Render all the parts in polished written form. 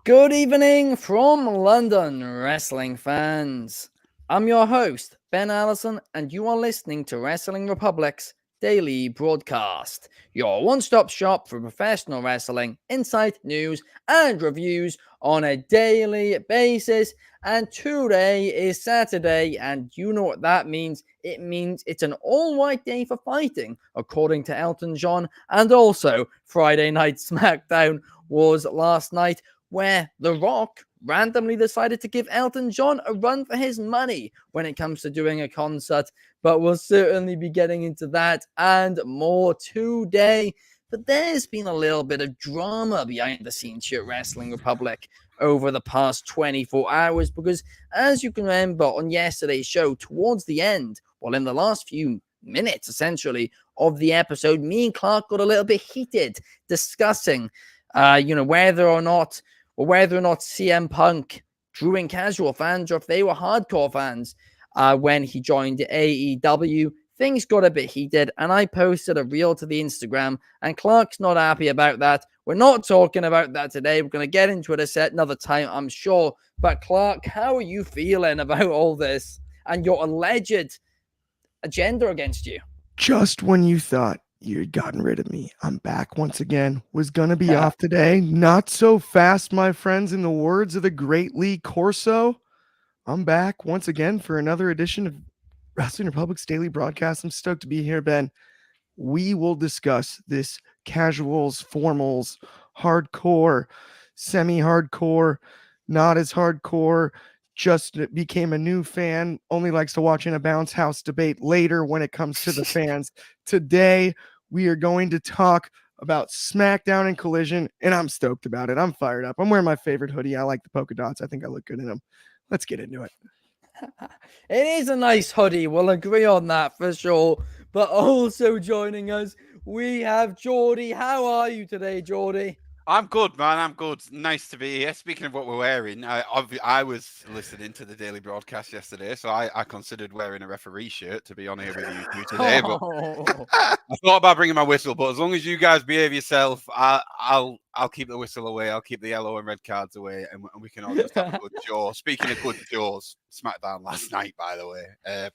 Good evening from London, wrestling fans. I'm your host, Ben Allison, and you are listening to Wrestling Republic's daily broadcast, your one-stop shop for professional wrestling, insight, news, and reviews on a daily basis. And today is Saturday, and you know what that means. It means it's an all-white day for fighting, according to Elton John, and also Friday Night SmackDown was last night, where The Rock randomly decided to give Elton John a run for his money when it comes to doing a concert. But we'll certainly be getting into that and more today. But there's been a little bit of drama behind the scenes here at Wrestling Republic over the past 24 hours because, as you can remember on yesterday's show, towards the end, well, in the last few minutes, essentially, of the episode, me and Clark got a little bit heated discussing, whether or not CM Punk drew in casual fans or if they were hardcore fans when he joined AEW. Things got a bit heated, and I posted a reel to the Instagram, and Clark's not happy about that. We're not talking about that today. We're going to get into it another time, I'm sure. But Clark, how are you feeling about all this and your alleged agenda against you? Just when you thought you had gotten rid of me, I'm back once again. Was gonna be off today. Not so fast, my friends. In the words of the great Lee Corso, I'm back once again for another edition of Wrestling Republic's daily broadcast. I'm stoked to be here, Ben. We will discuss this casuals, formals, hardcore, semi-hardcore, not as hardcore, just became a new fan, only likes to watch in a bounce house debate later when it comes to the fans. Today, we are going to talk about SmackDown and Collision, and I'm stoked about it. I'm fired up. I'm wearing my favorite hoodie. I like the polka dots. I think I look good in them. Let's get into it. It is a nice hoodie. We'll agree on that for sure. But also joining us, we have Geordie. How are you today, Geordie? I'm good, man. I'm good. Nice to be here. Speaking of what we're wearing, I was listening to the daily broadcast yesterday, so I considered wearing a referee shirt to be on here with you two today. But I thought about bringing my whistle. But as long as you guys behave yourself, I'll keep the whistle away. I'll keep the yellow and red cards away, and we can all just have a good show. Speaking of good shows, SmackDown last night, by the way.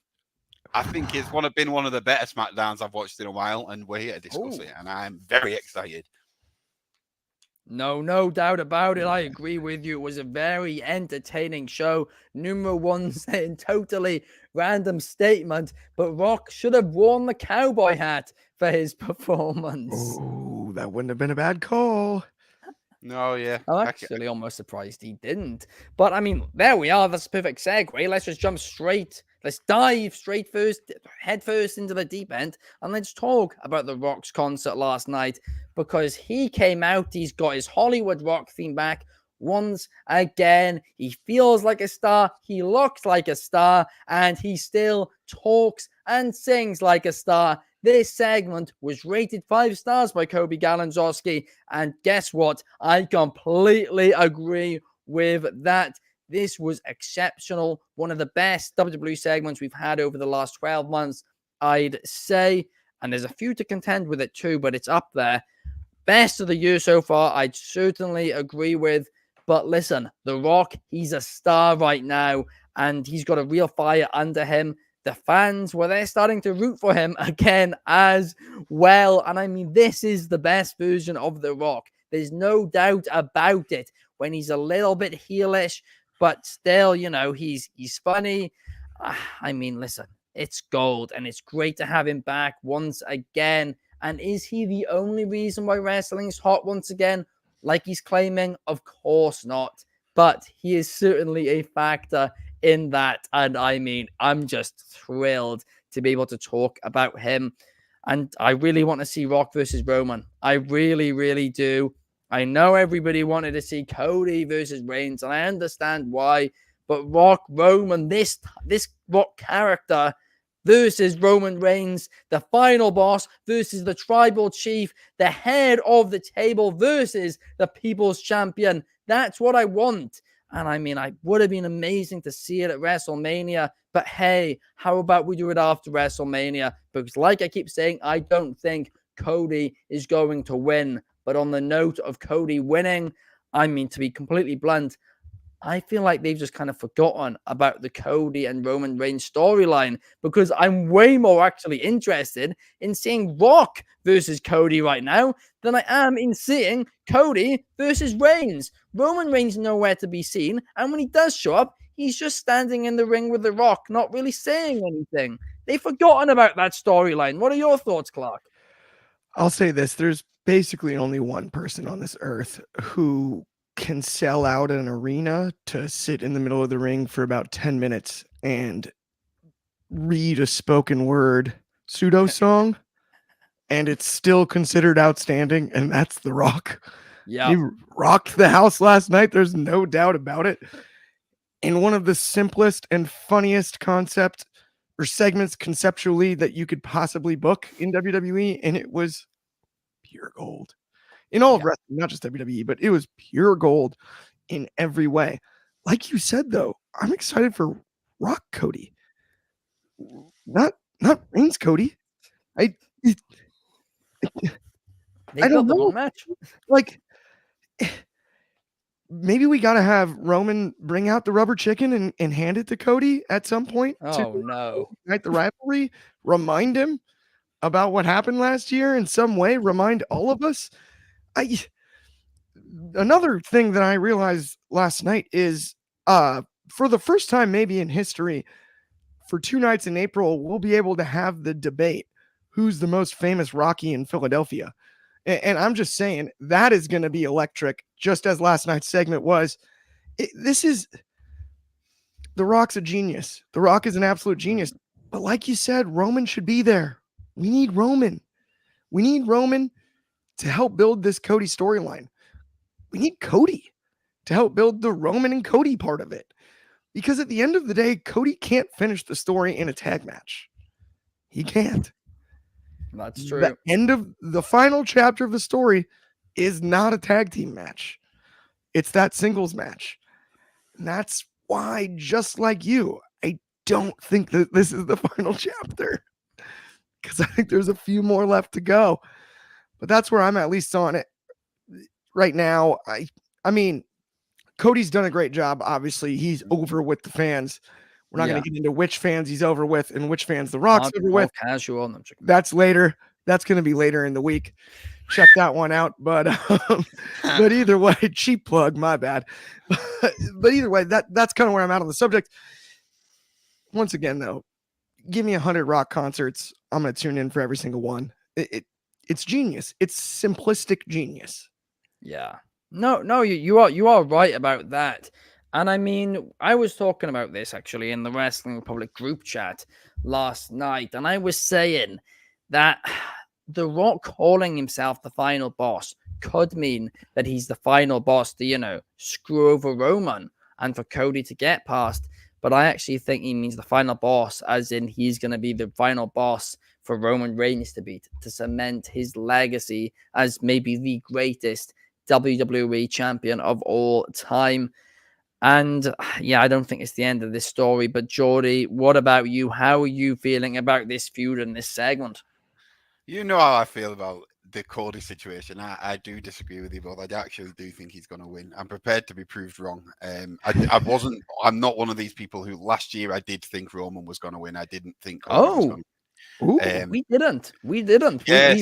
I think it's been one of the better SmackDowns I've watched in a while, and we're here to discuss it, and I'm very excited. No doubt about it. I agree with you. It was a very entertaining show. Numero one saying totally random statement, but Rock should have worn the cowboy hat for his performance. Oh, that wouldn't have been a bad call. No, yeah. I'm actually almost surprised he didn't. But I mean, there we are. That's a perfect segue. Let's just jump straight. Let's dive head first into the deep end, and let's talk about the Rock's concert last night, because he came out, he's got his Hollywood Rock theme back once again. He feels like a star, he looks like a star, and he still talks and sings like a star. This segment was rated 5 stars by Kobe Galanzowski, and guess what? I completely agree with that. This was exceptional. One of the best WWE segments we've had over the last 12 months, I'd say. And there's a few to contend with it too, but it's up there. Best of the year so far, I'd certainly agree with. But listen, The Rock, he's a star right now, and he's got a real fire under him. The fans, well, they're starting to root for him again as well. And I mean, this is the best version of The Rock. There's no doubt about it. When he's a little bit heelish, but still, he's funny. I mean, listen, it's gold, and it's great to have him back once again. And is he the only reason why wrestling's hot once again, like he's claiming? Of course not. But he is certainly a factor in that. And I mean, I'm just thrilled to be able to talk about him. And I really want to see Rock versus Roman. I really, really do. I know everybody wanted to see Cody versus Reigns, and I understand why. But Rock, Roman, this Rock character versus Roman Reigns, the final boss versus the tribal chief, the head of the table versus the people's champion. That's what I want. And I mean, it would have been amazing to see it at WrestleMania. But hey, how about we do it after WrestleMania? Because like I keep saying, I don't think Cody is going to win. But on the note of Cody winning, I mean, to be completely blunt, I feel like they've just kind of forgotten about the Cody and Roman Reigns storyline, because I'm way more actually interested in seeing Rock versus Cody right now than I am in seeing Cody versus Reigns. Roman Reigns nowhere to be seen, and when he does show up, he's just standing in the ring with The Rock, not really saying anything. They've forgotten about that storyline. What are your thoughts, Clark? I'll say this, there's basically only one person on this earth who can sell out an arena to sit in the middle of the ring for about 10 minutes and read a spoken word pseudo song, and it's still considered outstanding, and that's The Rock. Yeah. He rocked the house last night, there's no doubt about it. In one of the simplest and funniest concept or segments conceptually that you could possibly book in WWE, and it was pure gold. In all of wrestling, not just WWE, but it was pure gold in every way. Like you said, though, I'm excited for Rock Cody. Not Reigns Cody. I They don't built the know. wrong match. Like, maybe we gotta have Roman bring out the rubber chicken and hand it to Cody at some point to Oh, no. ignite the rivalry, remind him about what happened last year in some way, remind all of us. Another thing that I realized last night is for the first time maybe in history, for 2 nights in April, we'll be able to have the debate who's the most famous Rocky in Philadelphia. And I'm just saying that is going to be electric, just as last night's segment was. This is The Rock's a genius. The Rock is an absolute genius. But like you said, Roman should be there. We need Roman. We need Roman to help build this Cody storyline. We need Cody to help build the Roman and Cody part of it. Because at the end of the day, Cody can't finish the story in a tag match. He can't. That's true. The end of the final chapter of the story is not a tag team match. It's that singles match. And that's why, just like you, I don't think that this is the final chapter. Because I think there's a few more left to go. But that's where I'm at least on it right now. I mean, Cody's done a great job. Obviously, he's over with the fans. We're not going to get into which fans he's over with and which fans The Rock's over with. Casual. That's later. That's going to be later in the week. Check that one out. But either way, cheap plug, my bad. But either way, that's kind of where I'm at on the subject. Once again, though, give me 100 Rock concerts. I'm going to tune in for every single one. It's genius. It's simplistic genius. Yeah. No, you are right about that. And I mean, I was talking about this actually in the Wrestling Republic group chat last night, and I was saying that The Rock calling himself the final boss could mean that he's the final boss to, screw over Roman and for Cody to get past. But I actually think he means the final boss, as in he's going to be the final boss for Roman Reigns to beat, to cement his legacy as maybe the greatest WWE champion of all time. And yeah, I don't think it's the end of this story. But Jordy, what about you? How are you feeling about this feud and this segment? You know how I feel about the Cody situation. I do disagree with you both. I actually do think he's going to win. I'm prepared to be proved wrong. I'm not one of these people who last year I did think Roman was going to win. I didn't think Cody was going to win. We didn't. Yeah,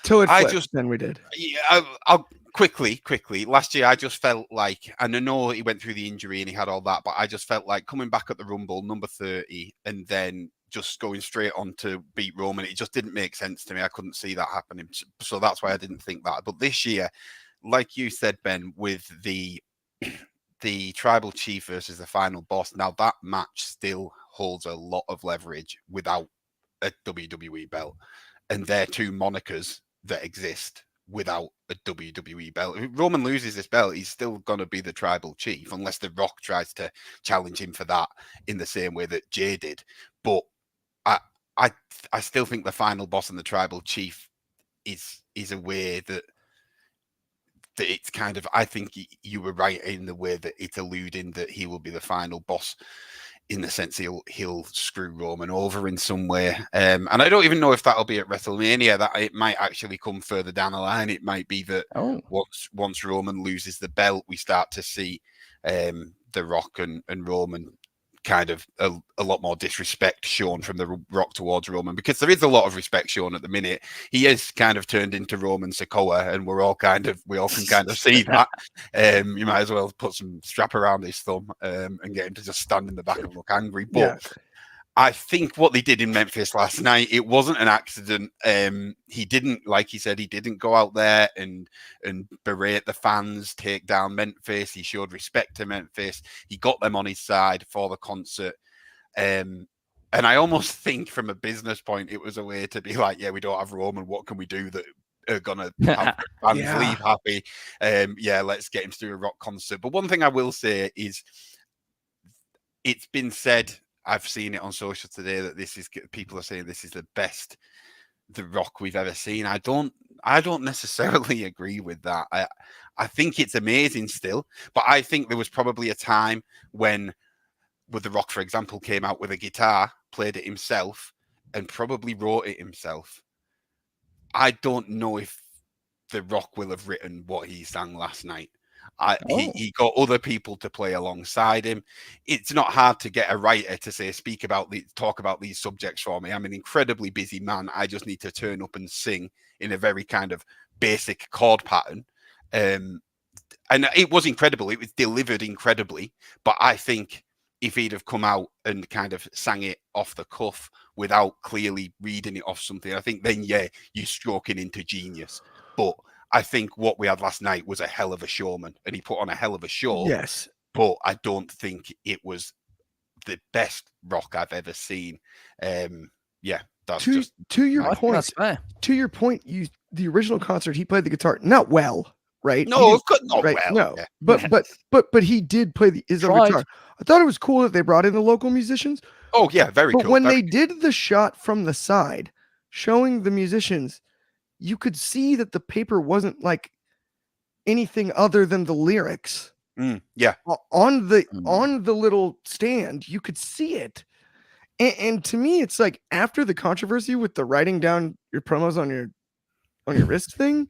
till it flipped, then we did. Yeah, I'll quickly. Last year, I just felt like, and I know he went through the injury and he had all that, but I just felt like coming back at the Rumble, number 30, and then just going straight on to beat Roman, it just didn't make sense to me. I couldn't see that happening. So that's why I didn't think that. But this year, like you said, Ben, with the tribal chief versus the final boss, now that match still holds a lot of leverage without a WWE belt. And they're two monikers that exist without a WWE belt. If Roman loses this belt, he's still going to be the tribal chief, unless The Rock tries to challenge him for that in the same way that Jay did. But I still think the final boss and the tribal chief is a way that it's kind of, I think you were right in the way that it's alluding that he will be the final boss in the sense he'll screw Roman over in some way. And I don't even know if that'll be at WrestleMania. That it might actually come further down the line. It might be that once Roman loses the belt, we start to see The Rock and Roman kind of a lot more disrespect shown from The Rock towards Roman, because there is a lot of respect shown at the minute. He is kind of turned into Roman Sokoa, and we all can kind of see that. You might as well put some strap around his thumb and get him to just stand in the back and look angry. But I think what they did in Memphis last night, it wasn't an accident. He didn't, like he said, he didn't go out there and berate the fans, take down Memphis. He showed respect to Memphis. He got them on his side for the concert. And I almost think from a business point, it was a way to be like, yeah, we don't have Roman. What can we do that are going to have fans leave happy? Let's get him to do a Rock concert. But one thing I will say is it's been said, I've seen it on social today, that people are saying this is the best The Rock we've ever seen. I don't necessarily agree with that. I think it's amazing still, but I think there was probably a time when, with The Rock, for example, came out with a guitar, played it himself, and probably wrote it himself. I don't know if The Rock will have written what he sang last night. He got other people to play alongside him. It's not hard to get a writer to say, talk about these subjects for me. I'm an incredibly busy man. I just need to turn up and sing in a very kind of basic chord pattern. And it was incredible. It was delivered incredibly. But I think if he'd have come out and kind of sang it off the cuff without clearly reading it off something, I think then, you're stroking into genius. But I think what we had last night was a hell of a showman, and he put on a hell of a show. Yes. But I don't think it was the best Rock I've ever seen. That's to your point. To your point, the original concert, he played the guitar not well, right? No, not right? well. No, but he did play his own guitar. I thought it was cool that they brought in the local musicians. Oh yeah, very cool. But when they did the shot from the side, showing the musicians, you could see that the paper wasn't like anything other than the lyrics. On the little stand, you could see it. And to me, it's like after the controversy with the writing down your promos on your wrist thing,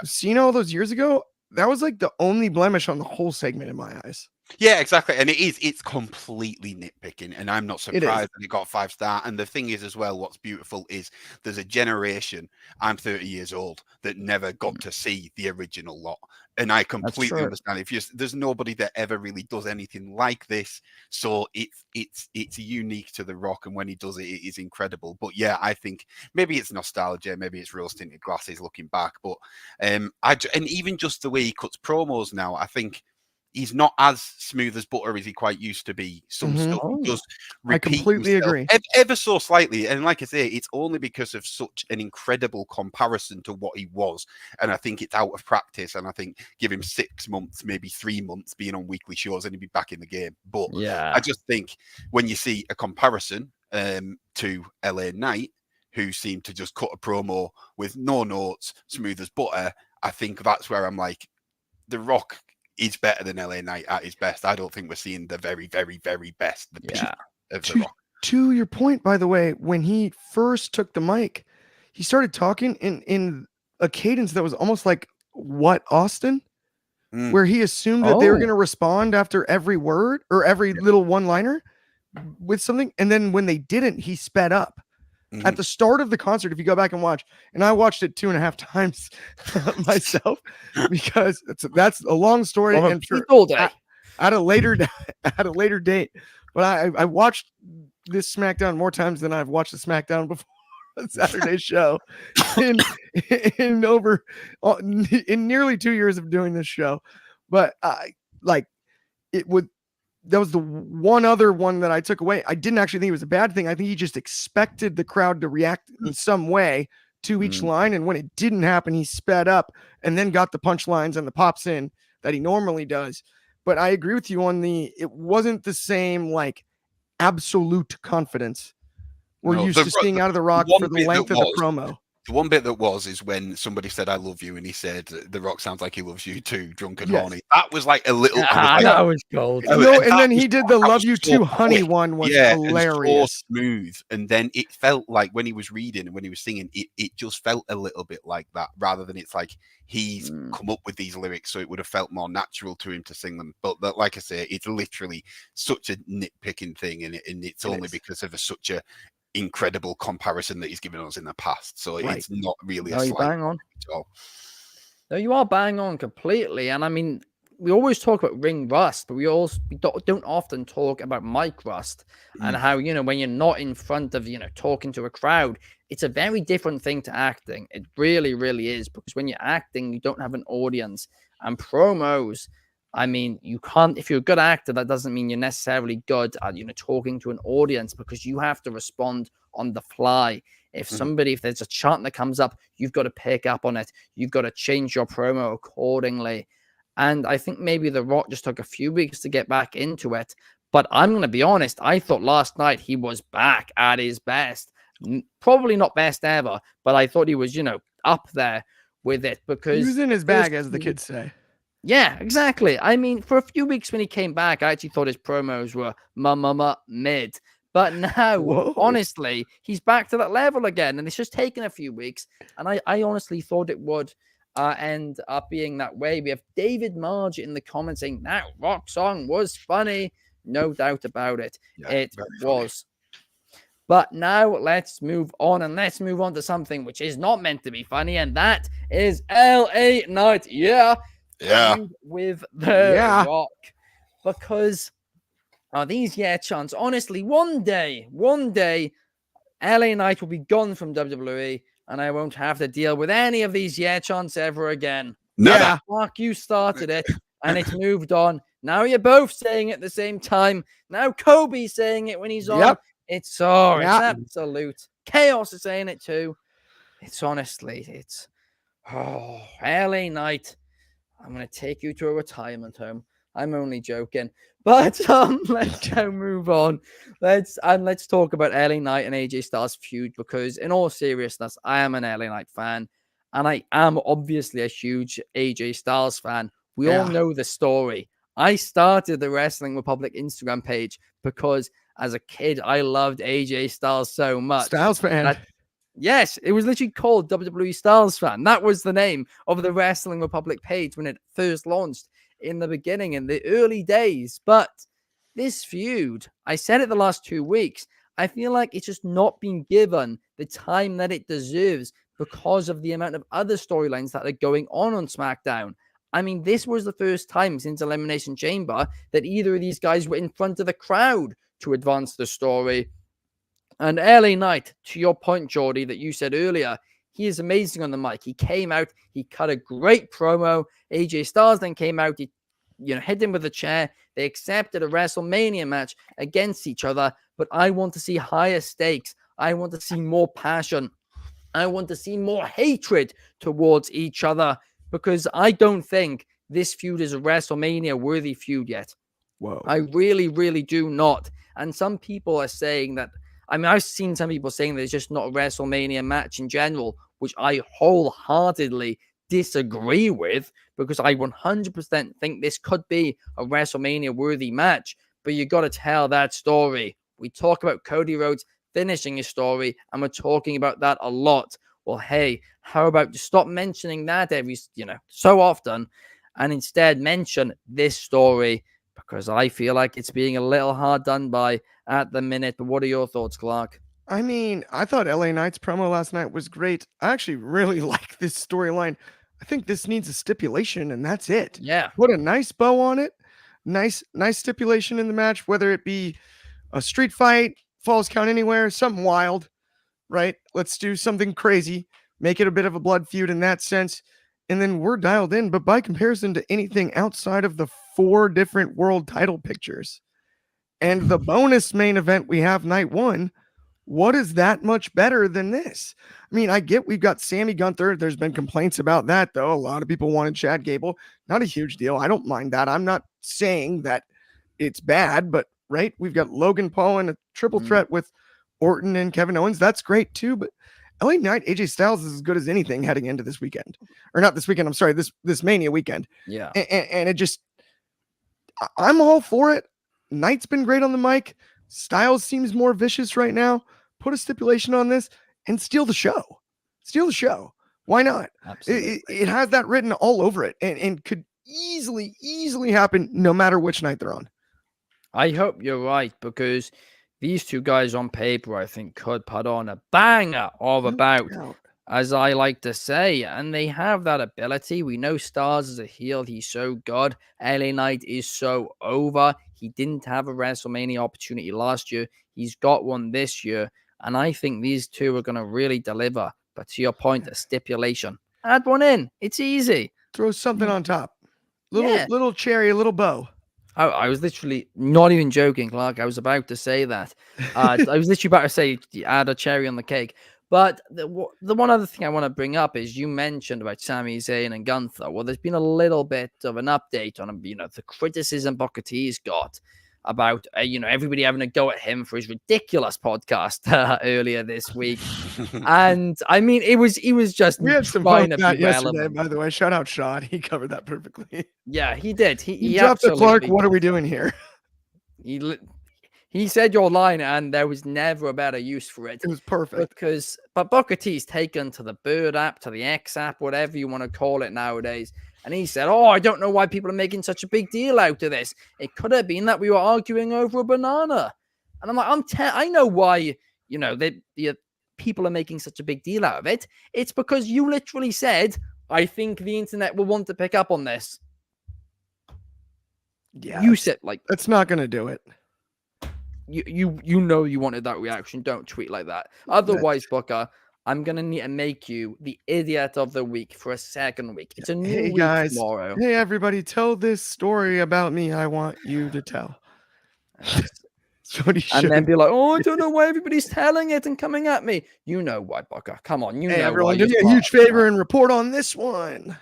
seeing all those years ago, that was like the only blemish on the whole segment in my eyes. Yeah, exactly. And it's completely nitpicking, and I'm not surprised that it got 5-star. And the thing is as well, what's beautiful is there's a generation, I'm 30 years old, that never got to see the original lot. And I completely understand. There's nobody that ever really does anything like this. So it's unique to The Rock, and when he does it, it is incredible. But yeah, I think maybe it's nostalgia, maybe it's rose-tinted glasses looking back. But and even just the way he cuts promos now, I think he's not as smooth as butter as he quite used to be. Some stuff he does repeat. I completely agree. Ever so slightly. And like I say, it's only because of such an incredible comparison to what he was. And I think it's out of practice. And I think give him 6 months, maybe 3 months being on weekly shows and he'd be back in the game. But I just think when you see a comparison to LA Knight, who seemed to just cut a promo with no notes, smooth as butter, I think that's where I'm like, The Rock is better than LA Knight at his best. I don't think we're seeing the very, very, very best. The peak of The Rock. To your point, by the way, when he first took the mic, he started talking in a cadence that was almost like "What, Austin?" Where he assumed that they were going to respond after every word or every little one-liner with something, and then when they didn't, he sped up. At the start of the concert, if you go back and watch, and I watched it 2.5 times myself because that's a long story and at a later date. But I watched this SmackDown more times than I've watched the SmackDown before on Saturday show in nearly 2 years of doing this show. But that was the one other one that I took away. I didn't actually think it was a bad thing. I think he just expected the crowd to react in some way to each line. And when it didn't happen, he sped up and then got the punchlines and the pops in that he normally does. But I agree with you on it wasn't the same like absolute confidence we're used to seeing out of The Rock for the length of the promo. The one bit that is when somebody said "I love you" and he said The Rock sounds like he loves you too, drunk and horny. That was like a little. That was gold. No, and then he did the "Love You Too, Honey" one was hilarious. And so smooth, and then it felt like when he was reading and when he was singing, it just felt a little bit like that, rather than it's like he's come up with these lyrics, so it would have felt more natural to him to sing them. But like I say, it's literally such a nitpicking thing, and it's only because of such a incredible comparison that he's given us in the past. So it's not really a slight bang on at all. No, you are bang on completely. And I mean, we always talk about ring rust, but we don't often talk about mic rust and how, when you're not in front of, talking to a crowd, it's a very different thing to acting. It really, really is, because when you're acting, you don't have an audience. And promos, I mean, you can't, if you're a good actor, that doesn't mean you're necessarily good at, talking to an audience, because you have to respond on the fly. If there's a chant that comes up, you've got to pick up on it. You've got to change your promo accordingly. And I think maybe The Rock just took a few weeks to get back into it. But I'm going to be honest, I thought last night he was back at his best. Probably not best ever, but I thought he was, up there with it, because he was in his bag, as the kids say. Yeah, exactly. I mean, for a few weeks when he came back, I actually thought his promos were mid. But now, honestly, he's back to that level again. And it's just taken a few weeks. And I honestly thought it would end up being that way. We have David Marge in the comments saying, that Rock song was funny. No doubt about it. Yeah, it was. But now let's move on, and let's move on to something which is not meant to be funny. And that is LA Knight. With the Rock, because these chants, honestly, one day LA Knight will be gone from WWE, and I won't have to deal with any of these chants ever again. Mark, you started it and it's moved on. Now you're both saying it at the same time. Now Kobe's saying it when he's on. It's absolute chaos is saying it too. It's honestly, LA Knight, I'm going to take you to a retirement home. I'm only joking. But let's go move on. Let's talk about LA Knight and AJ Styles feud, because in all seriousness, I am an LA Knight fan, and I am obviously a huge AJ Styles fan. We all know the story. I started the Wrestling Republic Instagram page because as a kid, I loved AJ Styles so much. Styles fan. Yes, it was literally called WWE Styles Fan. That was the name of the Wrestling Republic page when it first launched in the beginning, in the early days. But this feud, I said it the last 2 weeks, I feel like it's just not been given the time that it deserves because of the amount of other storylines that are going on SmackDown. I mean, this was the first time since Elimination Chamber that either of these guys were in front of the crowd to advance the story. And LA Knight, to your point, Jordy, that you said earlier, he is amazing on the mic. He came out, he cut a great promo. AJ Styles then came out, he hit him with a chair. They accepted a WrestleMania match against each other, but I want to see higher stakes. I want to see more passion. I want to see more hatred towards each other, because I don't think this feud is a WrestleMania-worthy feud yet. Whoa. I really, really do not. And some people are saying that, I mean, I've seen some people saying that it's just not a WrestleMania match in general, which I wholeheartedly disagree with, because I 100% think this could be a WrestleMania-worthy match, but you got to tell that story. We talk about Cody Rhodes finishing his story, and we're talking about that a lot. Well, hey, how about you stop mentioning that every, so often, and instead mention this story, because I feel like it's being a little hard done by at the minute. But what are your thoughts, Clark? I mean, I thought LA Knight's promo last night was great. I actually really like this storyline. I think this needs a stipulation, and that's it. Yeah. Put a nice bow on it. Nice stipulation in the match, whether it be a street fight, falls count anywhere, something wild, right? Let's do something crazy. Make it a bit of a blood feud in that sense. And then we're dialed in. But by comparison to anything outside of the 4 different world title pictures and the bonus main event we have night 1, what is that much better than this? I mean, I get we've got Sammy Gunther. There's been complaints about that, though. A lot of people wanted Chad Gable. Not a huge deal. I don't mind that. I'm not saying that it's bad, but right, we've got Logan Paul and a triple threat with Orton and Kevin Owens. That's great too. But LA Knight, AJ Styles is as good as anything heading into this weekend. Or not this weekend, I'm sorry, this Mania weekend. Yeah. And it just, I'm all for it. Knight's been great on the mic. Styles seems more vicious right now. Put a stipulation on this and steal the show. Steal the show. Why not? Absolutely. It has that written all over it and could easily happen no matter which night they're on. I hope you're right, because these two guys on paper, I think, could put on a banger of a bout, as I like to say, and they have that ability. We know Stars is a heel. He's so good. LA Knight is so over. He didn't have a WrestleMania opportunity last year. He's got one this year, and I think these two are going to really deliver. But to your point, a stipulation. Add one in. It's easy. Throw something on top. Little cherry, a little bow. I was literally not even joking, Clark. I was about to say that. I was literally about to say add a cherry on the cake. But the one other thing I want to bring up is you mentioned about Sami Zayn and Gunther. Well, there's been a little bit of an update on, the criticism Booker T's got about, everybody having a go at him for his ridiculous podcast earlier this week. And I mean, he was just we had some fun with that yesterday, by the way. Shout out Shad. He covered that perfectly. Yeah, he did. He dropped the Clark. What are we doing here? He said your line, and there was never a better use for it. It was perfect. But Booker T's taken to the Bird app, to the X app, whatever you want to call it nowadays. And he said, I don't know why people are making such a big deal out of this. It could have been that we were arguing over a banana. And I'm like, I know why, the people are making such a big deal out of it. It's because you literally said, I think the internet will want to pick up on this. Yeah. You said, that's not going to do it. You know you wanted that reaction. Don't tweet like that. Otherwise, Booker, I'm going to need to make you the idiot of the week for a second week. It's a new week guys, tomorrow. Hey, everybody, tell this story about me I want you to tell. And then be like, I don't know why everybody's telling it and coming at me. You know why, Booker. Come on. You know everyone, why. do me a huge favor and report on this one.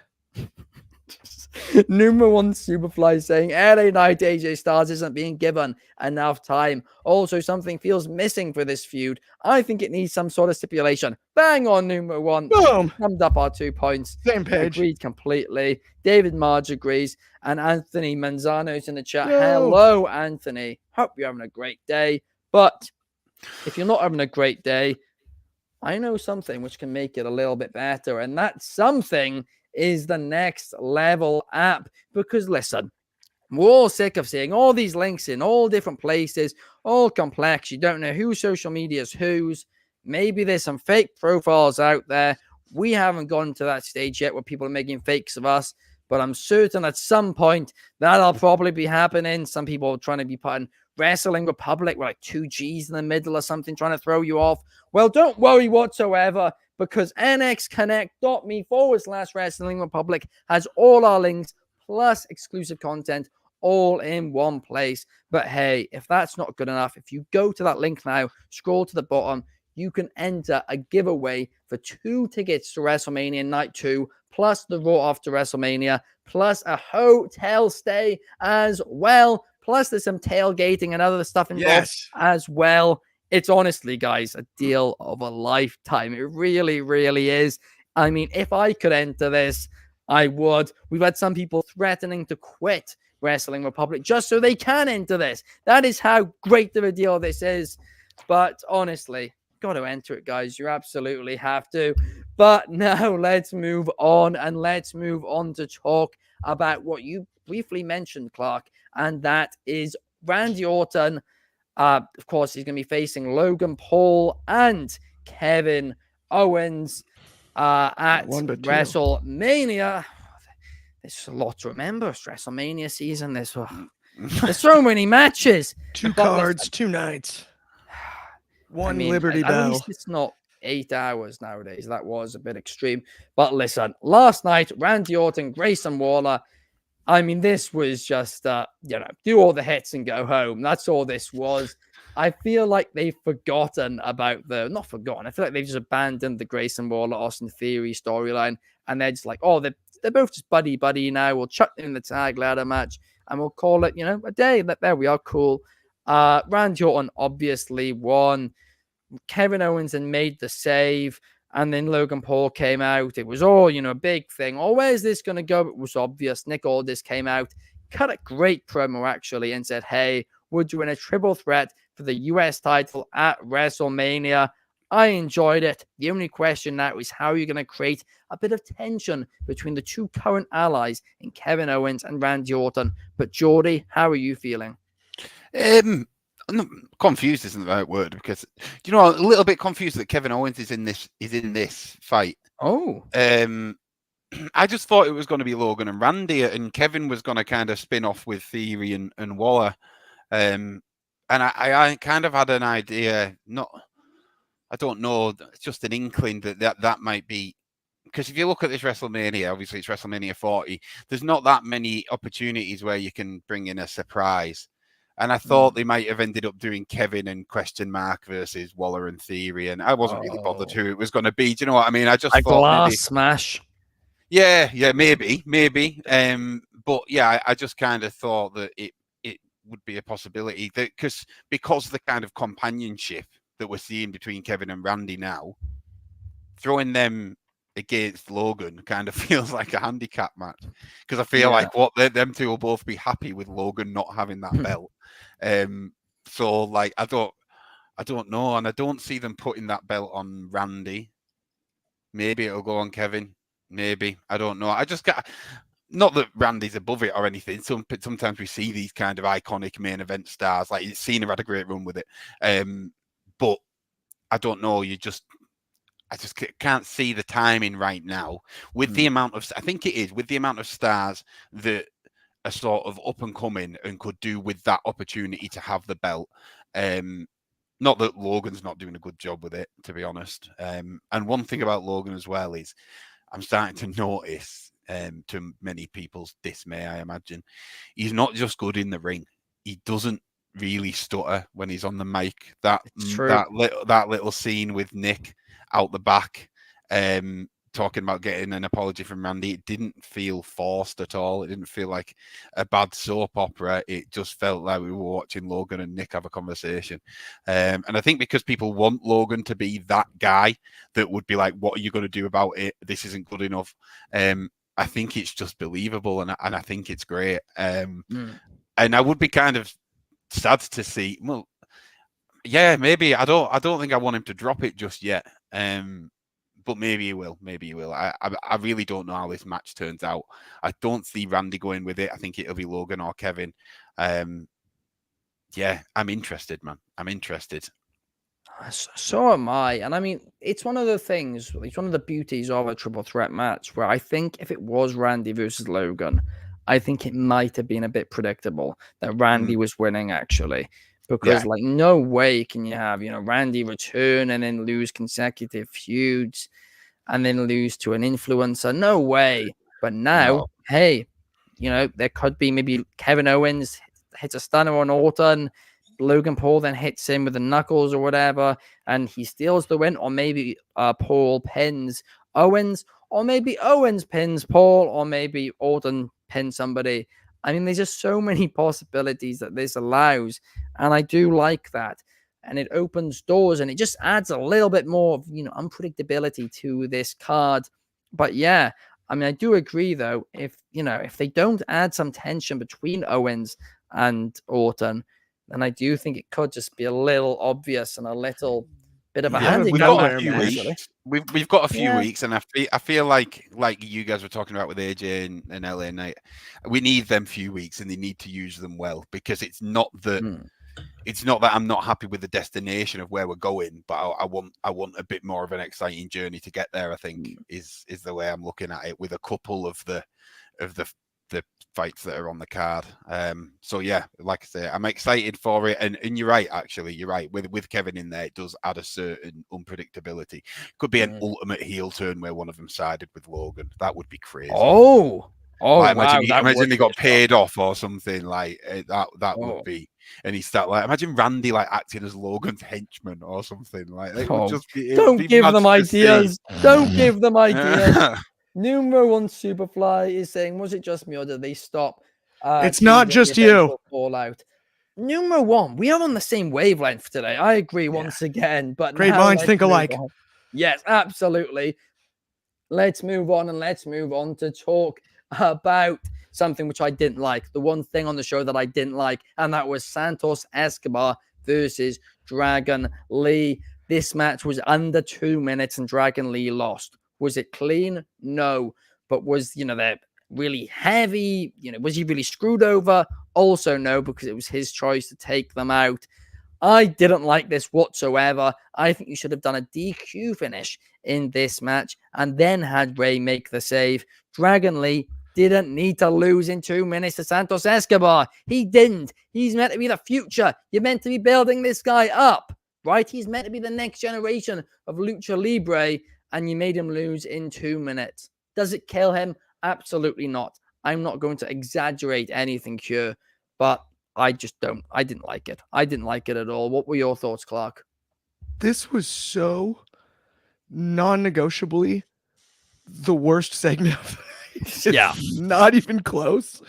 Number one Superfly saying LA Knight AJ Styles isn't being given enough time. Also, something feels missing for this feud. I think it needs some sort of stipulation. Bang on, number one. Boom. Summed up our 2 points. Same page. Agreed completely. David Marge agrees. And Anthony Manzano's in the chat. Hello, Anthony. Hope you're having a great day. But if you're not having a great day, I know something which can make it a little bit better. And that something is the NXLVL app. Because listen, we're all sick of seeing all these links in all different places, all complex. You don't know whose social media is whose. Maybe there's some fake profiles out there. We haven't gotten to that stage yet where people are making fakes of us, but I'm certain at some point that'll probably be happening. Some people are trying to be putting Wrestling Republic with 2 G's in the middle or something, trying to throw you off. Well, don't worry whatsoever, because nxconnect.me/Wrestling Republic has all our links plus exclusive content all in one place. But hey, if that's not good enough, if you go to that link now, scroll to the bottom, you can enter a giveaway for 2 tickets to WrestleMania Night 2, plus the Raw after WrestleMania, plus a hotel stay as well. Plus there's some tailgating and other stuff involved as well. It's honestly, guys, a deal of a lifetime. It really, really is. I mean, if I could enter this, I would. We've had some people threatening to quit Wrestling Republic just so they can enter this. That is how great of a deal this is. But honestly, got to enter it, guys. You absolutely have to. But now let's move on, and let's move on to talk about what you briefly mentioned, Clark, and that is Randy Orton. Of course, he's going to be facing Logan Paul and Kevin Owens at WrestleMania. There's a lot to remember. It's WrestleMania season. There's so many matches. 2 cards, 2 nights. One Liberty Bell. At least it's not 8 hours nowadays. That was a bit extreme. But listen, last night, Randy Orton, Grayson Waller. I mean, this was just, do all the hits and go home. That's all this was. I feel like they've forgotten about not forgotten. I feel like they've just abandoned the Grayson Waller, Austin Theory storyline. And they're just like, they're both just buddy now. We'll chuck them in the tag ladder match and we'll call it, a day. There we are. Cool. Randy Orton obviously won. Kevin Owens and made the save. And then Logan Paul came out. It was all, a big thing. Oh, where's this going to go? It was obvious. Nick Aldis came out, cut a great promo, actually, and said, hey, we're doing a triple threat for the US title at WrestleMania. I enjoyed it. The only question now is how you're going to create a bit of tension between the two current allies in Kevin Owens and Randy Orton. But Geordie, how are you feeling? Confused isn't the right word, because a little bit confused that Kevin Owens is in this fight. Oh. I just thought it was going to be Logan and Randy, and Kevin was going to kind of spin off with Theory and Waller. And I kind of had an idea, I don't know, just an inkling that might be, because if you look at this WrestleMania, obviously it's WrestleMania 40, there's not that many opportunities where you can bring in a surprise. And I thought they might have ended up doing Kevin and question mark versus Waller and Theory, and I wasn't really bothered who it was going to be. Do you know what I mean? I just thought glass maybe smash. Yeah, maybe. But yeah, I just kind of thought that it would be a possibility that because the kind of companionship that we're seeing between Kevin and Randy now, throwing them against Logan kind of feels like a handicap match, because I feel like them two will both be happy with Logan not having that belt. So like I don't know, and I don't see them putting that belt on Randy. Maybe it'll go on Kevin. Maybe, I don't know. I just got, not that Randy's above it or anything. Sometimes we see these kind of iconic main event stars, like Cena had a great run with it. But I don't know. I just can't see the timing right now with the amount of, I think it is, with the amount of stars that are sort of up and coming and could do with that opportunity to have the belt. Not that Logan's not doing a good job with it, to be honest. And one thing about Logan as well is I'm starting to notice, to many people's dismay, I imagine, he's not just good in the ring. He doesn't really stutter when he's on the mic. That little scene with Nick out the back, talking about getting an apology from Randy, it didn't feel forced at all. It didn't feel like a bad soap opera. It just felt like we were watching Logan and Nick have a conversation. And I think because people want Logan to be that guy that would be like, what are you going to do about it? This isn't good enough. I think it's just believable, and I think it's great. And I would be kind of sad to see, well, yeah, maybe I don't think I want him to drop it just yet. But maybe he will. I really don't know how this match turns out. I don't see Randy going with it. I think it'll be Logan or Kevin. Yeah, I'm interested, man. I'm interested. So am I. And I mean, it's one of the things, it's one of the beauties of a triple threat match where I think if it was Randy versus Logan, I think it might have been a bit predictable that Randy was winning, actually. Because, like, no way can you have, Randy return and then lose consecutive feuds and then lose to an influencer. No way. But now, hey, there could be maybe Kevin Owens hits a stunner on Orton, Logan Paul then hits him with the knuckles or whatever, and he steals the win, or maybe Paul pins Owens, or maybe Owens pins Paul, or maybe Orton pins somebody. I mean, there's just so many possibilities that this allows, and I do like that. And it opens doors, and it just adds a little bit more of, unpredictability to this card. But yeah, I mean, I do agree, though, if they don't add some tension between Owens and Orton, then I do think it could just be a little obvious and a little bit of a handicap. We've got a few weeks. We've got a few weeks, and I feel like you guys were talking about with AJ and LA Knight, we need them few weeks, and they need to use them well, because it's not that I'm not happy with the destination of where we're going, but I want a bit more of an exciting journey to get there. I think is the way I'm looking at it, with a couple of the fights that are on the card. So yeah, like I say, I'm excited for it, and you're right, actually, you're right. With Kevin in there, it does add a certain unpredictability. Could be an ultimate heel turn where one of them sided with Logan. That would be crazy. Imagine they got paid off or something like that. Would be, and he start like, imagine Randy like acting as Logan's henchman or something like. Don't give them ideas. Don't give them ideas. Numero One Superfly is saying, was it just me or did they stop? It's not just you. Fallout. Numero One, we are on the same wavelength today. I agree once again. But great minds think alike. Yes, absolutely. Let's move on to talk about something which I didn't like. The one thing on the show that I didn't like, and that was Santos Escobar versus Dragon Lee. This match was under 2 minutes and Dragon Lee lost. Was it clean? No. But was, that really heavy? Was he really screwed over? Also no, because it was his choice to take them out. I didn't like this whatsoever. I think you should have done a DQ finish in this match and then had Ray make the save. Dragon Lee didn't need to lose in 2 minutes to Santos Escobar. He didn't. He's meant to be the future. You're meant to be building this guy up, right? He's meant to be the next generation of Lucha Libre, and you made him lose in 2 minutes. Does it kill him? Absolutely not. I'm not going to exaggerate anything here, but I didn't like it. I didn't like it at all. What were your thoughts, Clark? This was so non-negotiably the worst segment of the night. Yeah. Not even close.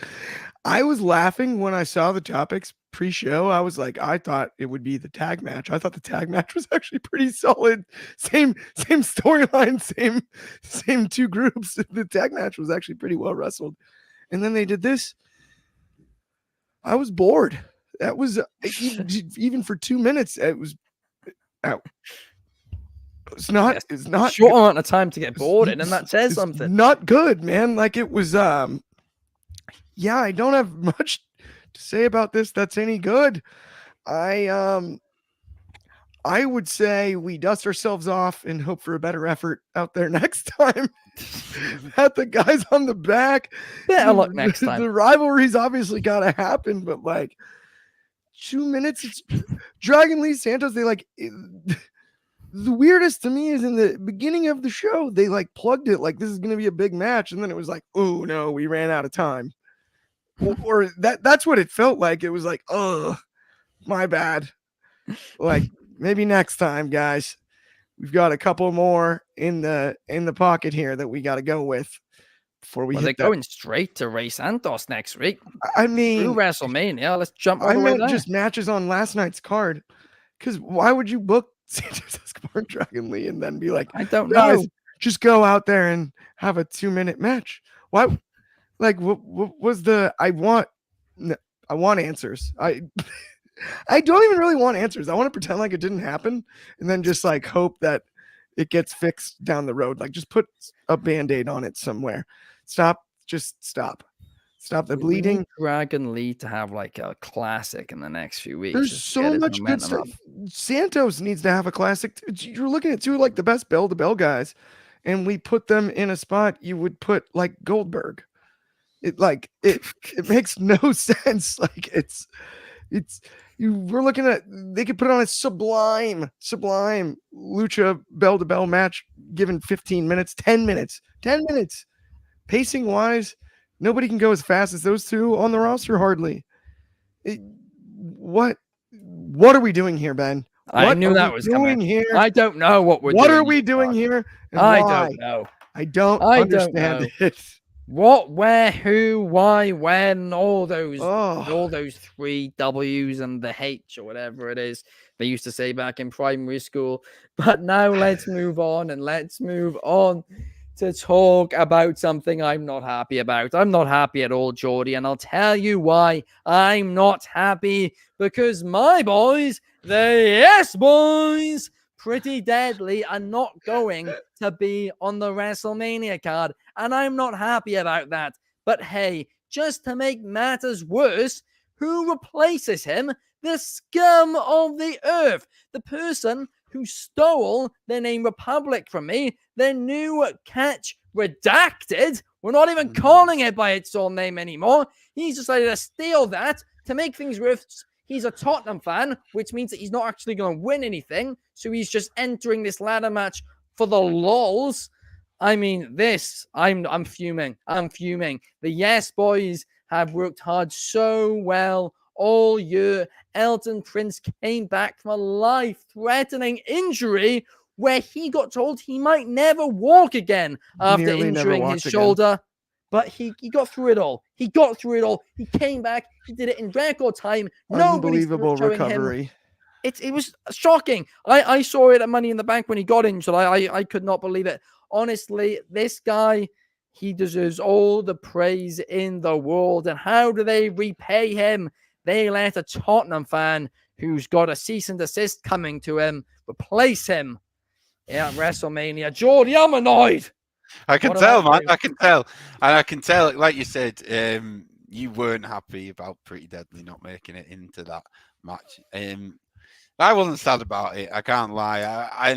I was laughing when I saw the topics pre-show. I was like, I thought it would be the tag match. I thought the tag match was actually pretty solid. Same storyline, same two groups. The tag match was actually pretty well wrestled. And then they did this. I was bored. That was even for 2 minutes. It was out. It's not short amount of time to get bored in, and that says something. Not good, man. Like it was. Yeah, I don't have much to say about this that's any good. I would say we dust ourselves off and hope for a better effort out there next time. At the guys on the back. Better luck next time. The rivalry's obviously got to happen, but like 2 minutes, it's Dragon Lee Santos. They the weirdest to me is in the beginning of the show, they like plugged it like this is going to be a big match. And then it was like, oh no, we ran out of time. Or that's what it felt like. It was like, oh, my bad. Like maybe next time, guys. We've got a couple more in the pocket here that we got to go with before we. They're going straight to Ray Santos next week. I mean, through WrestleMania. Let's jump all the way meant there. Just matches on last night's card. Because why would you book Santos Escobar and Dragon Lee and then be like, I don't guys, know. just go out there and have a 2 minute match? Why? Like, what was the? I want answers. I don't even really want answers. I want to pretend like it didn't happen and then just like hope that it gets fixed down the road. Like just put a Band-Aid on it somewhere. Stop the bleeding. Dragon Lee to have like a classic in the next few weeks. There's so much good stuff. Santos needs to have a classic. You're looking at two like the best bell-to-bell guys, and we put them in a spot you would put like Goldberg. It makes no sense. Like we're looking at, they could put on a sublime lucha bell-to-bell match given 15 minutes, 10 minutes. Pacing wise, nobody can go as fast as those two on the roster hardly. What are we doing here, Ben? I knew that was coming. Here? I don't know what we're doing. What are we doing here? I don't know. I don't understand it. What, where, who, why, when, all those 3 W's and the H or whatever it is they used to say back in primary school. But now let's move on to talk about something I'm not happy about. I'm not happy at all, Jordy, and I'll tell you why I'm not happy. Because my boys, the Yes Boys, Pretty Deadly, are not going to be on the WrestleMania card, and I'm not happy about that. But hey, just to make matters worse, who replaces him? The scum of the earth, the person who stole the name Republic from me, their new catch Redacted. We're not even calling it by its own name anymore. He's decided to steal that to make things worse. He's a Tottenham fan, which means that he's not actually going to win anything. So he's just entering this ladder match for the lols. I mean, I'm fuming. The Yes Boys have worked hard so well all year. Elton Prince came back from a life-threatening injury where he got told he might never walk again after injuring his shoulder. But he got through it all. He got through it all. He came back. He did it in record time. Unbelievable recovery. it was shocking. I saw it at Money in the Bank when he got injured. I could not believe it. Honestly, this guy, he deserves all the praise in the world. And how do they repay him? They let a Tottenham fan who's got a cease and desist coming to him replace him at WrestleMania. Jordy, I'm annoyed. I can tell, man. I can tell. And I can tell, like you said, you weren't happy about Pretty Deadly not making it into that match. I wasn't sad about it. I can't lie. I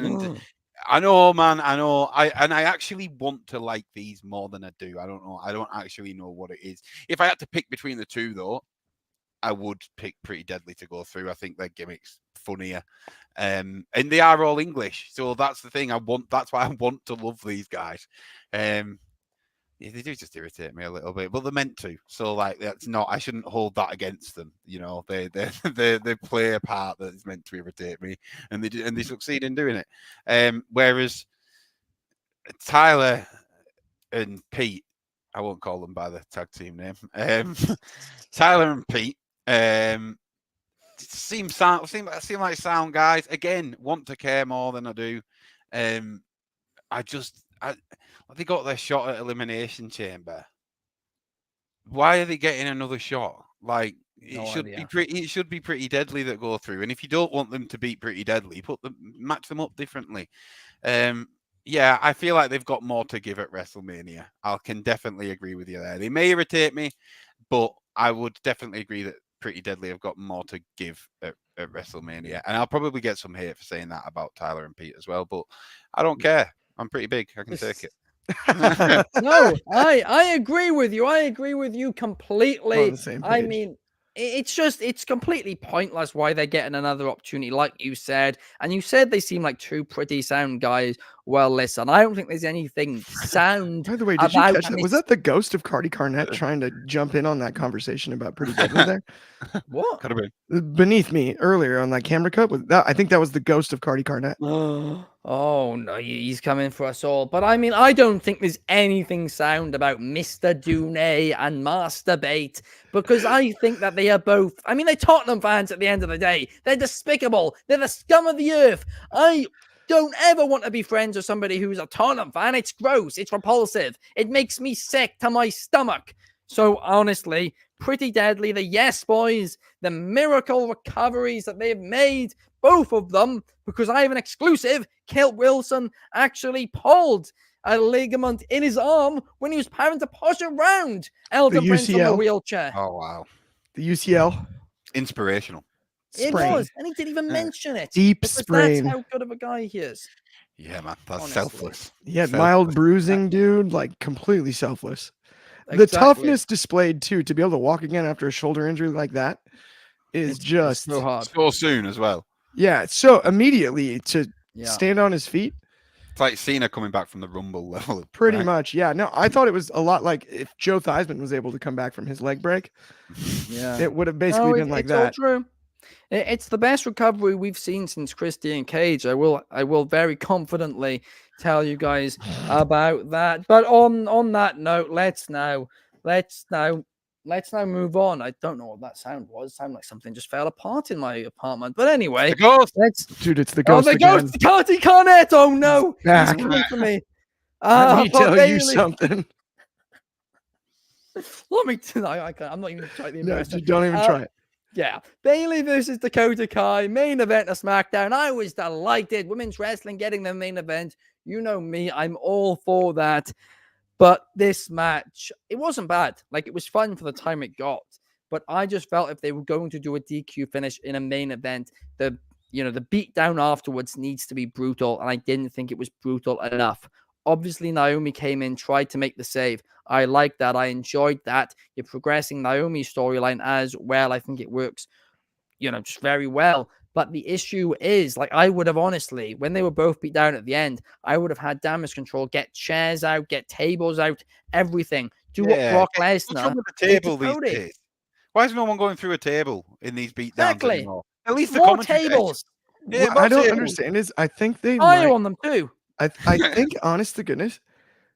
know, man. I know. I actually want to like these more than I do. I don't know. I don't actually know what it is. If I had to pick between the two, though, I would pick Pretty Deadly to go through. I think their gimmick's funnier. And they are all English. So that's the thing. That's why I want to love these guys. Yeah, they do just irritate me a little bit, but they're meant to. So like that's not. I shouldn't hold that against them. You know, they play a part that is meant to irritate me, and they succeed in doing it. Whereas Tyler and Pete, I won't call them by the tag team name. Tyler and Pete seem like sound guys. Again, want to care more than I do. They got their shot at Elimination Chamber. Why are they getting another shot? Like it should be Pretty Deadly that go through. And if you don't want them to beat Pretty Deadly, match them up differently. Yeah, I feel like they've got more to give at WrestleMania. I can definitely agree with you there. They may irritate me, but I would definitely agree that Pretty Deadly have got more to give at WrestleMania. And I'll probably get some hate for saying that about Tyler and Pete as well, but I don't care. I'm pretty big. I can take it. No, I agree with you. I agree with you completely. On the same page. I mean, it's completely pointless why they're getting another opportunity, like you said. And you said they seem like two pretty sound guys. Well, listen, I don't think there's anything sound. By the way, did you catch that? Was that the ghost of Cardi Carnett trying to jump in on that conversation about Pretty Deadly there? What? Could have been. Beneath me earlier on that camera cut. I think that was the ghost of Cardi Carnett. Oh no, he's coming for us all. But I mean, I don't think there's anything sound about Mr. Dunay and Masturbate, because I think that they are both. I mean, they're Tottenham fans at the end of the day. They're despicable. They're the scum of the earth. I don't ever want to be friends with somebody who's a Tottenham fan. It's gross. It's repulsive. It makes me sick to my stomach. So honestly, Pretty Deadly, the Yes Boys, the miracle recoveries that they've made, both of them, because I have an exclusive. Kilt Wilson actually pulled a ligament in his arm when he was having to push around Elton Prince from a wheelchair. Oh, wow. The UCL. Inspirational. It was, and he didn't even mention it. Deep sprain. That's how good of a guy he is. Yeah, man, that's Honestly. selfless. He had mild bruising, dude, like completely selfless. Exactly. The toughness displayed too, to be able to walk again after a shoulder injury like that is just so hard. So soon as well. Yeah, so immediately to stand on his feet. It's like Cena coming back from the Rumble level. Pretty much, yeah. No, I thought it was a lot like if Joe Theismann was able to come back from his leg break. Yeah, it would have basically been like that. All true. It's the best recovery we've seen since Christian Cage. I will very confidently tell you guys about that. But on that note, let's now move on. I don't know what that sound was. It sounded like something just fell apart in my apartment. But anyway, the ghost. Dude, it's the ghost. Oh, the ghost, Cardi Carnett. Oh no, he's coming for me. Let me tell you something. Let me. I'm not even going to try the impression. No, don't even try it. Yeah, Bayley versus Dakota Kai, main event of SmackDown. I was delighted. Women's wrestling getting the main event. You know me, I'm all for that. But this match, it wasn't bad. Like, it was fun for the time it got. But I just felt if they were going to do a DQ finish in a main event, the beatdown afterwards needs to be brutal. And I didn't think it was brutal enough. Obviously, Naomi came in, tried to make the save. I like that. I enjoyed that. You're progressing Naomi's storyline as well. I think it works, just very well. But the issue is, like, I would have honestly, when they were both beat down at the end, I would have had damage control, get chairs out, get tables out, everything. Do what Brock Lesnar did to Cody. Why is no one going through a table in these beatdowns anymore? At least the more tables. Yeah, what I don't understand is I think they higher on them too. I think, honest to goodness,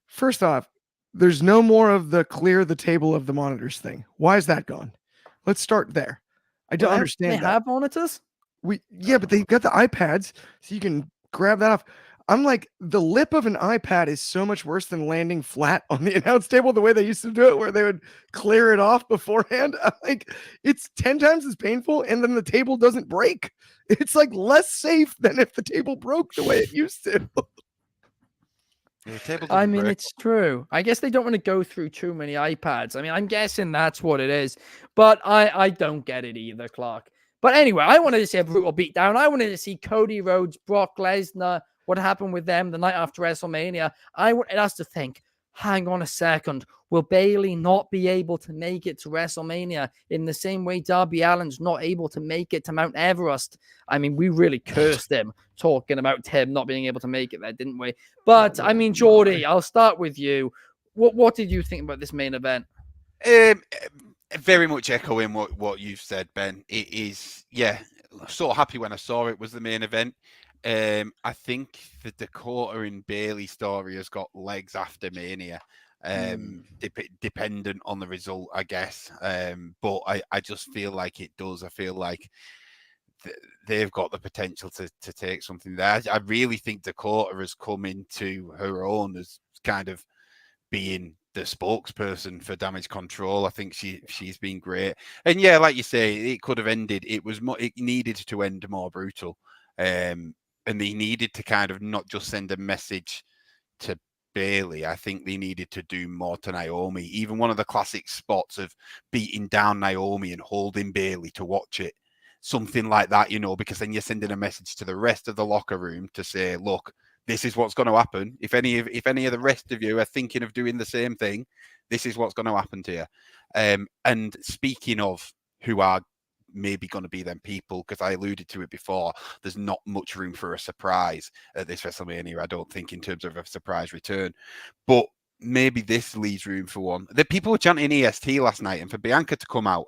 first off, there's no more of the clear the table of the monitors thing. Why is that gone? Let's start there. I don't understand They have monitors? But they've got the iPads, so you can grab that off. I'm like, the lip of an iPad is so much worse than landing flat on the announce table the way they used to do it, where they would clear it off beforehand. I'm like, it's 10 times as painful, and then the table doesn't break. It's like less safe than if the table broke the way it used to. I mean, it's true. I guess they don't want to go through too many iPads. I mean, I'm guessing that's what it is. But I don't get it either, Clark. But anyway, I wanted to see a brutal beatdown. I wanted to see Cody Rhodes, Brock Lesnar, what happened with them the night after WrestleMania. I wanted us to think, hang on a second, will Bayley not be able to make it to WrestleMania in the same way Darby Allin's not able to make it to Mount Everest? I mean, we really cursed him talking about him not being able to make it there, didn't we? But, I mean, Jordy, I'll start with you. What did you think about this main event? Very much echoing what you've said, Ben. It is, so happy when I saw it was the main event. I think the Dakota and Bayley story has got legs after Mania, dependent on the result, I guess. But I just feel like it does. I feel like they've got the potential to take something there. I really think Dakota has come into her own as kind of being the spokesperson for Damage Control. I think she's been great. And yeah, like you say, it could have ended. It needed to end more brutal. And they needed to kind of not just send a message to Bayley. I think they needed to do more to Naomi. Even one of the classic spots of beating down Naomi and holding Bayley to watch it. Something like that, because then you're sending a message to the rest of the locker room to say, look, this is what's going to happen. If any of the rest of you are thinking of doing the same thing, this is what's going to happen to you. And speaking of who are maybe going to be them people, because I alluded to it before, there's not much room for a surprise at this WrestleMania, I don't think, in terms of a surprise return. But maybe this leaves room for one. The people were chanting EST last night, and for Bianca to come out,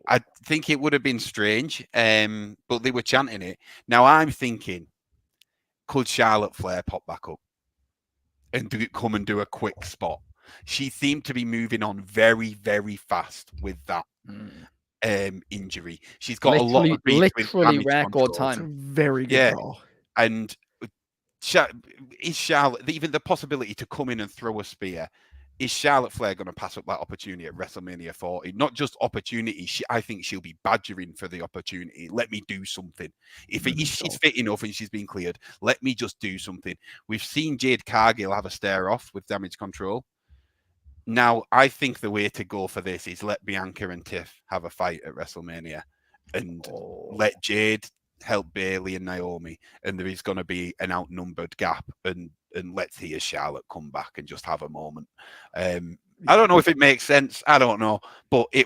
I think it would have been strange, but they were chanting it. Now I'm thinking, could Charlotte Flair pop back up and come and do a quick spot? She seemed to be moving on very, very fast with that injury. She's got a lot of literally record time. Very good call. And is Charlotte, even the possibility to come in and throw a spear, is Charlotte Flair going to pass up that opportunity at WrestleMania 40? Not just opportunity. I think she'll be badgering for the opportunity. Let me do something. If she's fit enough and she's been cleared, let me just do something. We've seen Jade Cargill have a stare off with Damage Control. Now, I think the way to go for this is let Bianca and Tiff have a fight at WrestleMania and let Jade help Bayley and Naomi. And there is going to be an outnumbered gap, and let's hear Charlotte come back and just have a moment. I don't know if it makes sense. I don't know. But I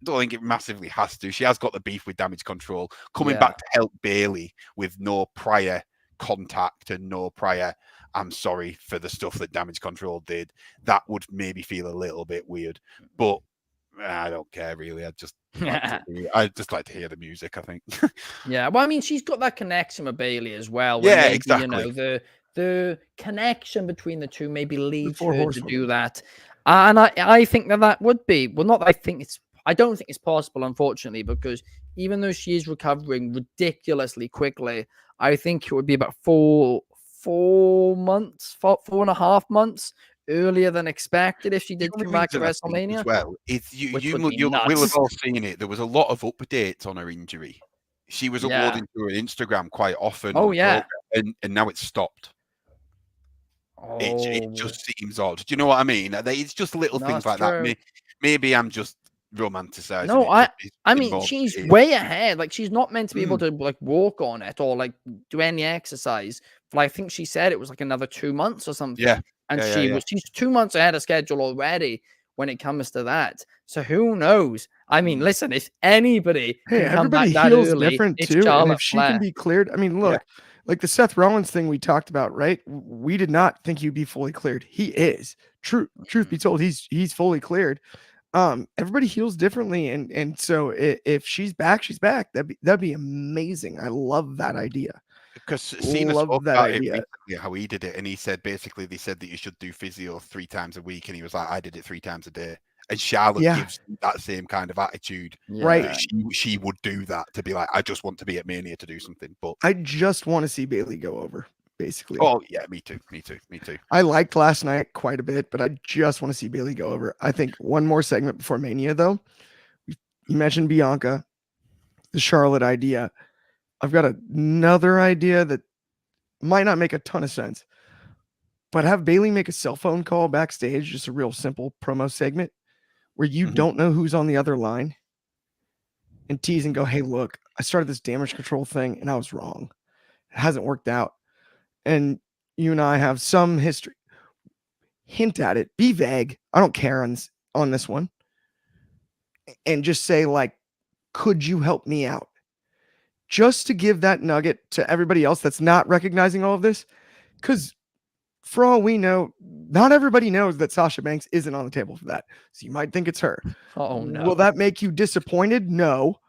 don't think it massively has to. She has got the beef with Damage Control. Coming back to help Bayley with no prior contact and no prior, I'm sorry for the stuff that Damage Control did, that would maybe feel a little bit weird. But I don't care really. I'd just like to hear the music, I think. Yeah, well, I mean, she's got that connection with Bayley as well. Yeah, maybe, exactly. The connection between the two maybe leads her to do that. And I think that would be, well, not that I don't think it's possible, unfortunately, because even though she is recovering ridiculously quickly, I think it would be about 4.5 months earlier than expected if she did come back to WrestleMania. As well, you will have all seen it. There was a lot of updates on her injury. She was uploading to her Instagram quite often. Oh, yeah. And now it's stopped. It just seems odd. Do you know what I mean? It's just little things like that. Maybe I'm just romanticizing. No, I mean, she's way ahead. Like, she's not meant to be able to like walk on it or like do any exercise. But I think she said it was like another 2 months or something. Yeah. And she's 2 months ahead of schedule already when it comes to that. So who knows? I mean, listen, if anybody can come back that early, different it's too. Charlotte And if she can be cleared, I mean, look. Like the Seth Rollins thing we talked about, right? We did not think he'd be fully cleared. He is. Truth be told, he's fully cleared. Everybody heals differently, and so if she's back, she's back. That'd be amazing. I love that idea. Because Cena spoke about it recently, how he did it, and he said basically they said that you should do physio 3 times a week, and he was like, I did it 3 times a day. And Charlotte Yeah. gives that same kind of attitude. Right. That she would do that, to be like, I just want to be at Mania to do something. But I just want to see Bayley go over, basically. oh yeah, me too. I liked last night quite a bit, but I just want to see Bayley go over. I think one more segment before Mania, though. You mentioned Bianca, the Charlotte idea. I've got another idea that might not make a ton of sense, but have Bayley make a cell phone call backstage, just a real simple promo segment where you don't know who's on the other line, and tease and go, hey, look, I started this damage control thing and I was wrong. It hasn't worked out. And you and I have some history. Hint at it. Be vague. I don't care on this one. And just say, like, could you help me out? Just to give that nugget to everybody else that's not recognizing all of this. Because for all we know, not everybody knows that Sasha Banks isn't on the table for that. So you might think it's her. Oh, no. Will that make you disappointed? No,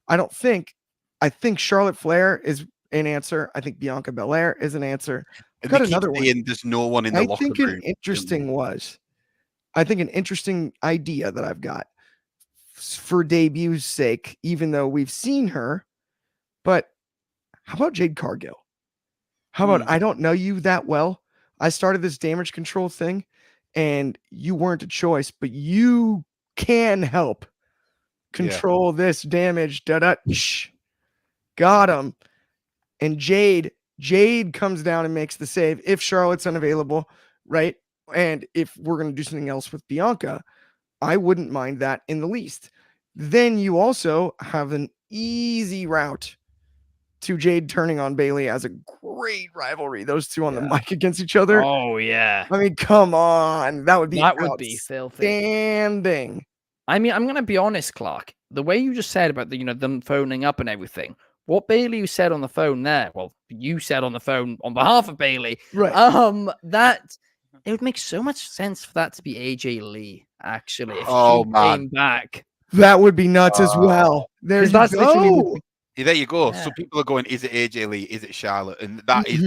I don't think. I think Charlotte Flair is an answer. I think Bianca Belair is an answer. I've got another one. There's no one in the locker room. I think an interesting idea that I've got for debut's sake, even though we've seen her, but how about Jade Cargill? How about I don't know you that well. I started this damage control thing and you weren't a choice, but you can help control this damage. Got him. And Jade comes down and makes the save if Charlotte's unavailable, right? And if we're going to do something else with Bianca, I wouldn't mind that in the least. Then you also have an easy route to Jade turning on Bayley as a great rivalry. Those two on the mic against each other. Oh, yeah. I mean, come on. That would be filthy. Outstanding. I mean, I'm going to be honest, Clark. The way you just said about them phoning up and everything, what Bayley said on the phone there, well, you said on the phone on behalf of Bayley, right? That it would make so much sense for that to be AJ Lee, actually. If she came back, that would be nuts as well. There you go. There you go. Yeah. So people are going, is it AJ Lee? Is it Charlotte? And that is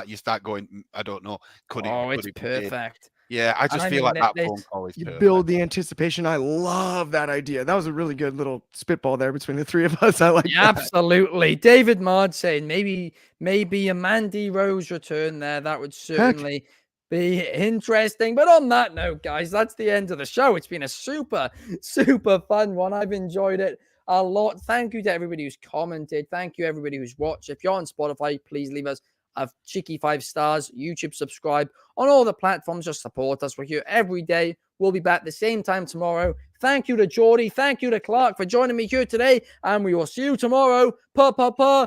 you start going, I don't know. It's perfect. Yeah, I just feel like that phone call is perfect. Build the anticipation. I love that idea. That was a really good little spitball there between the three of us. I like that. Absolutely. David Mard saying maybe a Mandy Rose return there. That would certainly be interesting. But on that note, guys, that's the end of the show. It's been a super, super fun one. I've enjoyed it a lot. Thank you to everybody who's commented. Thank you everybody who's watched. If you're on Spotify, please leave us a cheeky 5 stars. YouTube, subscribe on all the platforms. Just support us. We're here every day. We'll be back the same time tomorrow. Thank you to Geordie. Thank you to Clark for joining me here today. And we will see you tomorrow. Pa.